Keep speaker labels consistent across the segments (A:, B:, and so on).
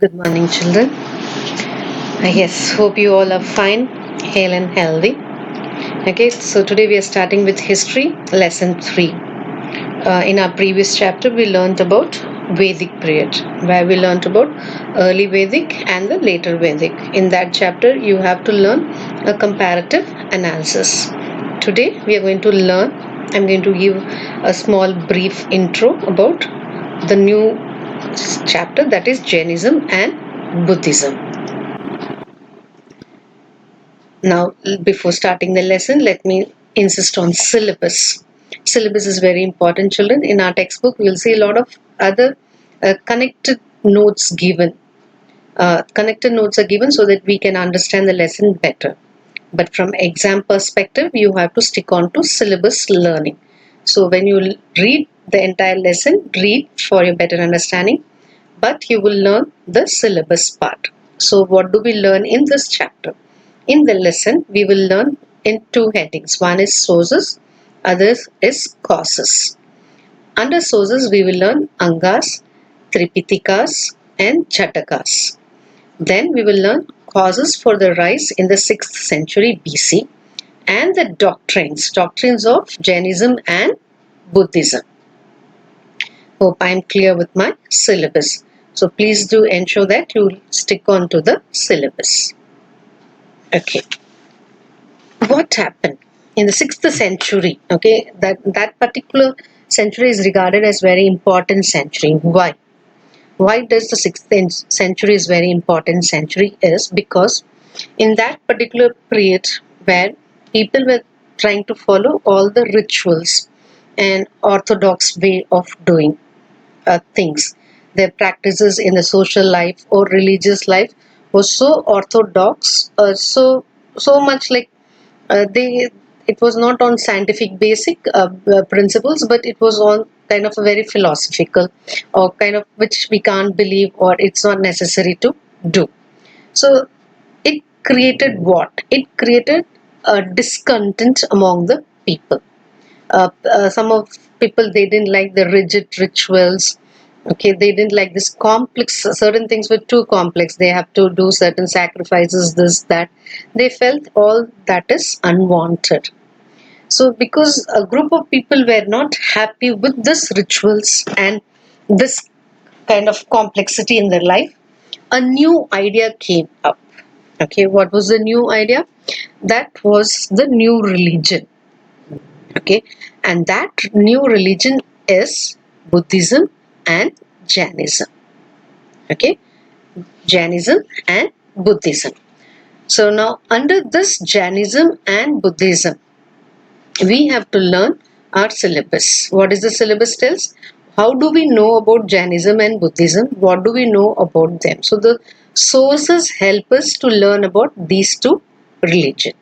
A: Good morning, children. Yes, hope you all are fine, hale and healthy. Okay, so today we are starting with history, lesson 3. In our previous chapter, we learned about Vedic period, where we learned about early Vedic and the later Vedic. In that chapter, you have to learn a comparative analysis. Today, we are going to learn, I'm going to give a small brief intro about the new chapter, that is Jainism and Buddhism. Now, before starting the lesson, let me insist on syllabus. Syllabus is very important, children. In our textbook, we will see a lot of other connected notes given. Connected notes are given so that we can understand the lesson better. But from exam perspective, you have to stick on to syllabus learning. So when you read the entire lesson, read for your better understanding, but you will learn the syllabus part. So what do we learn in this chapter? In the lesson, we will learn in two headings. One is sources, others is causes. Under sources, we will learn Angas, Tripitikas and Jatakas. Then we will learn causes for the rise in the 6th century BC and the doctrines of Jainism and Buddhism. Hope I am clear with my syllabus. So please do ensure that you stick on to the syllabus. Okay. What happened in the 6th century? Okay, that particular century is regarded as very important century. Why does the 6th century is very important century? Is because in that particular period where people were trying to follow all the rituals and orthodox way of doing things, their practices in the social life or religious life was so orthodox, so much like they it was not on scientific basic principles, but it was on kind of a very philosophical or kind of which we can't believe or it's not necessary to do. So it created what? It created a discontent among the people. Some of people, they didn't like the rigid rituals. Okay, they didn't like this complex, certain things were too complex, they have to do certain sacrifices, this that, they felt all that is unwanted. So because a group of people were not happy with this rituals and this kind of complexity in their life, a new idea came up. Okay, what was the new idea? That was the new religion. Okay, and that new religion is Buddhism and Jainism. Okay, Jainism and Buddhism. So now under this Jainism and Buddhism, we have to learn our syllabus. What is the syllabus tells? How do we know about Jainism and Buddhism? What do we know about them? So the sources help us to learn about these two religions.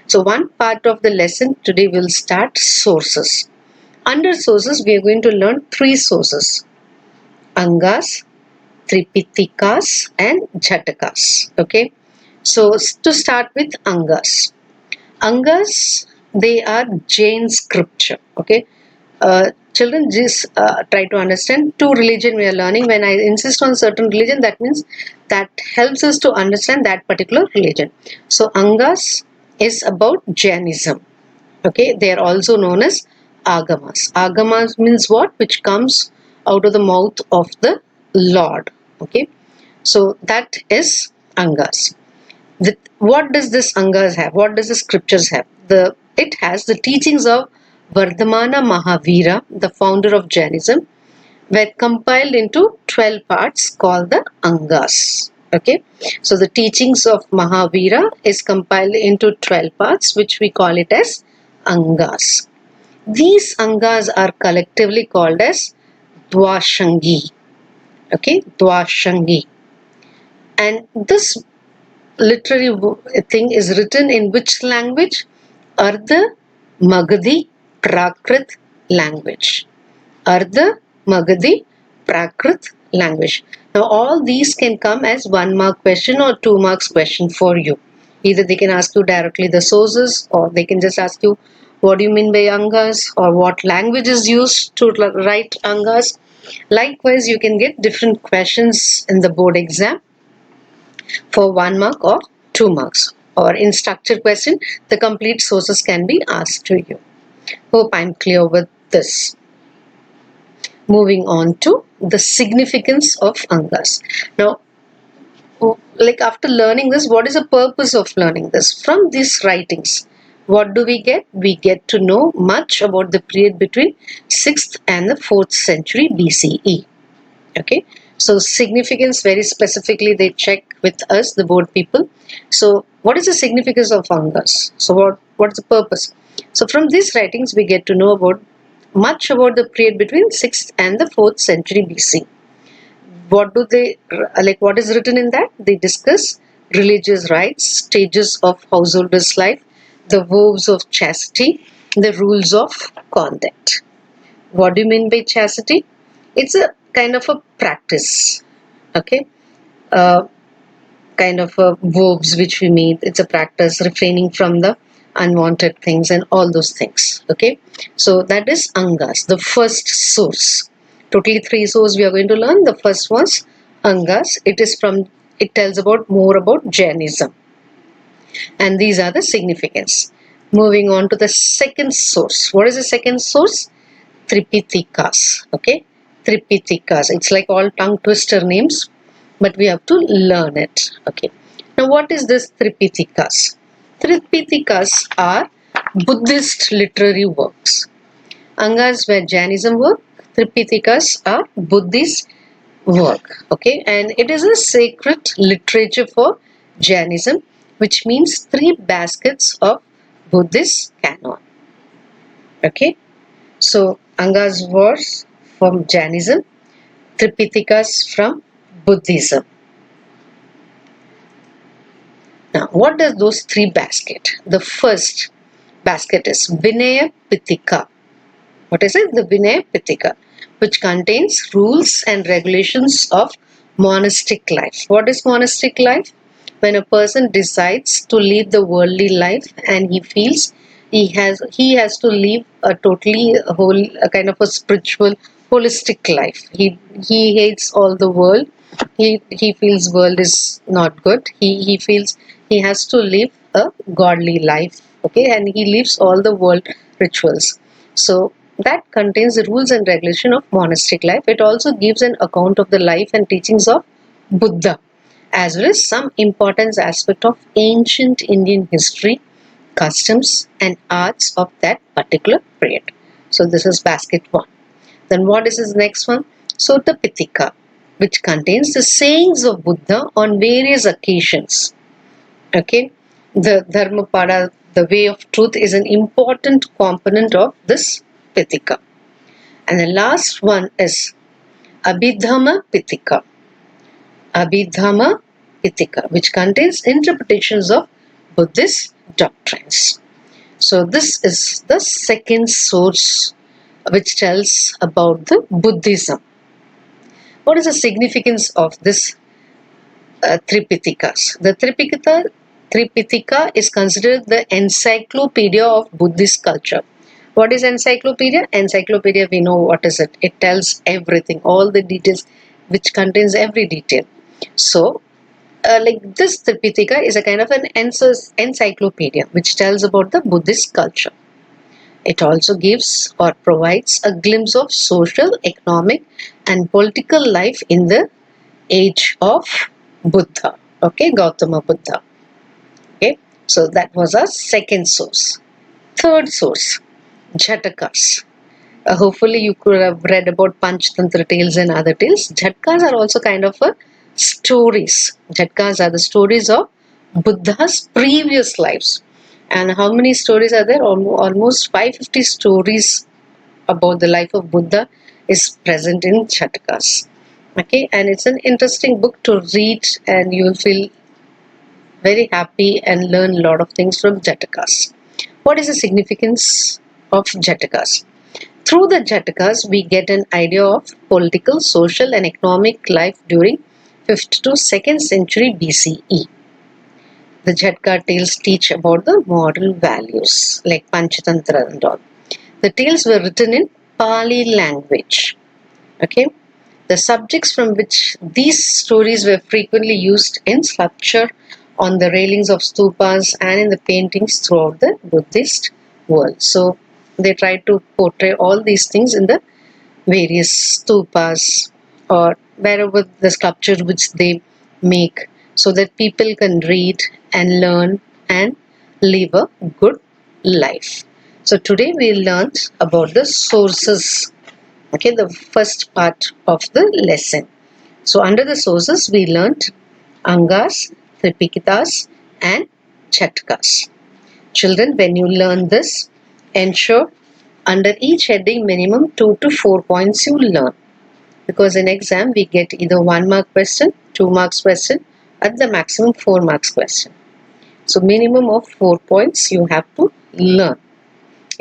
A: So one part of the lesson today will start sources. Under sources, we are going to learn three sources: Angas, Tripitikas and Jatakas. Okay. So to start with Angas. Angas, they are Jain scripture. Okay. Children, just try to understand two religion we are learning. When I insist on certain religion, that means that helps us to understand that particular religion. So Angas is about Jainism. Okay, they are also known as Agamas. Agamas means what? Which comes out of the mouth of the Lord. Okay, so that is Angas. What does this Angas have? What does the scriptures have? It has the teachings of Vardhamana Mahavira, the founder of Jainism, were compiled into 12 parts called the Angas. Okay, so the teachings of Mahavira is compiled into 12 parts, which we call it as Angas. These Angas are collectively called as Dwashangi. Okay, Dwashangi. And this literary thing is written in which language? Ardha Magadhi Prakrit language. Ardha Magadhi Prakrit language. Now all these can come as 1 mark question or 2 marks question for you. Either they can ask you directly the sources, or they can just ask you what do you mean by Angas, or what language is used to write Angas. Likewise, you can get different questions in the board exam for 1 mark or 2 marks. Or in structured question, the complete sources can be asked to you. Hope I'm clear with this. Moving on to the significance of Angas. Now, like after learning this, what is the purpose of learning this? From these writings, what do we get? We get to know much about the period between 6th and the 4th century BCE. Okay, so significance, very specifically they check with us, the board people. So what is the significance of Angas? So what's the purpose? So from these writings we get to know about much about the period between 6th and the 4th century BC. What do they like? What is written in that? They discuss religious rites, stages of householders' life, the vows of chastity, the rules of conduct. What do you mean by chastity? It's a kind of a practice, okay? Kind of a verbs which we made. It's a practice, refraining from the unwanted things and all those things, okay? So that is Angas, the first source. Totally 3 sources we are going to learn. The first was Angas. It tells about more about Jainism. And these are the significance. Moving on to the second source. What is the second source? Tripitikas. Okay, Tripitikas. It's like all tongue twister names, but we have to learn it. Okay. Now, what is this Tripitikas? Tripitikas are Buddhist literary works. Angas were Jainism work. Tripitikas are Buddhist work. Okay, and it is a sacred literature for Jainism, which means 3 baskets of Buddhist canon. Okay. So Angas was from Jainism, Tripitikas from Buddhism. Now, what does those 3 basket? The first basket is Vinaya Pitaka. What is it? The Vinaya Pitaka, which contains rules and regulations of monastic life. What is monastic life? When a person decides to leave the worldly life and he feels he has to live a totally whole a kind of a spiritual holistic life. He hates all the world. He feels world is not good. He feels he has to live a godly life. Okay, and he leaves all the world rituals. So that contains the rules and regulation of monastic life. It also gives an account of the life and teachings of Buddha, as well as some important aspect of ancient Indian history, customs and arts of that particular period. So this is basket 1. Then what is his next one? Sutta Pitaka, which contains the sayings of Buddha on various occasions. Okay, the Dharmapada, the way of truth, is an important component of this Pitaka. And the last one is Abhidhamma Pitaka. Abhidhamma Pitaka, which contains interpretations of Buddhist doctrines. So this is the second source which tells about the Buddhism. What is the significance of this Tripitikas? The Tripitaka is considered the encyclopedia of Buddhist culture. What is encyclopedia? Encyclopedia, we know what is it. It tells everything, all the details, which contains every detail. So, like this Tripitaka is a kind of an encyclopedia which tells about the Buddhist culture. It also gives or provides a glimpse of social, economic and political life in the age of Buddha. Okay, Gautama Buddha. Okay, so that was our second source. Third source, Jhatakas. Hopefully you could have read about Panchtantra tales and other tales. Jhatkas are also kind of a stories. Jhatkas are the stories of Buddha's previous lives. And how many stories are there? Almost 550 stories about the life of Buddha is present in Jhatakas. Okay, and it's an interesting book to read and you will feel very happy and learn a lot of things from Jhatakas. What is the significance of Jhatakas? Through the Jhatakas, we get an idea of political, social and economic life during 5th to 2nd century BCE. The Jhataka tales teach about the moral values like Panchatantra and all. The tales were written in Pali language. Okay. The subjects from which these stories were frequently used in sculpture, on the railings of stupas, and in the paintings throughout the Buddhist world. So they try to portray all these things in the various stupas or wherever the sculpture which they make, so that people can read and learn and live a good life. So today we learned about the sources. Okay, the first part of the lesson. So under the sources we learnt Angas, Tripikitas and Chatkas. Children, when you learn this, ensure under each heading minimum 2 to 4 points you learn. Because in exam we get either 1 mark question, 2 marks question, at the maximum 4 marks question. So minimum of 4 points you have to learn.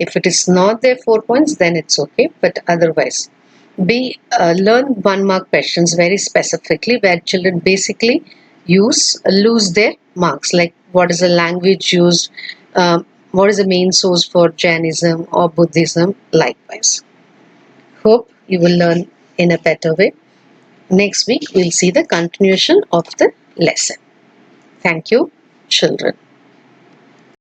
A: If it is not there 4 points, then it's okay, but otherwise learn 1 mark questions very specifically, where children basically lose their marks, like what is the language used, what is the main source for Jainism or Buddhism, likewise. Hope you will learn in a better way. Next week we'll see the continuation of the lesson. Thank you, children.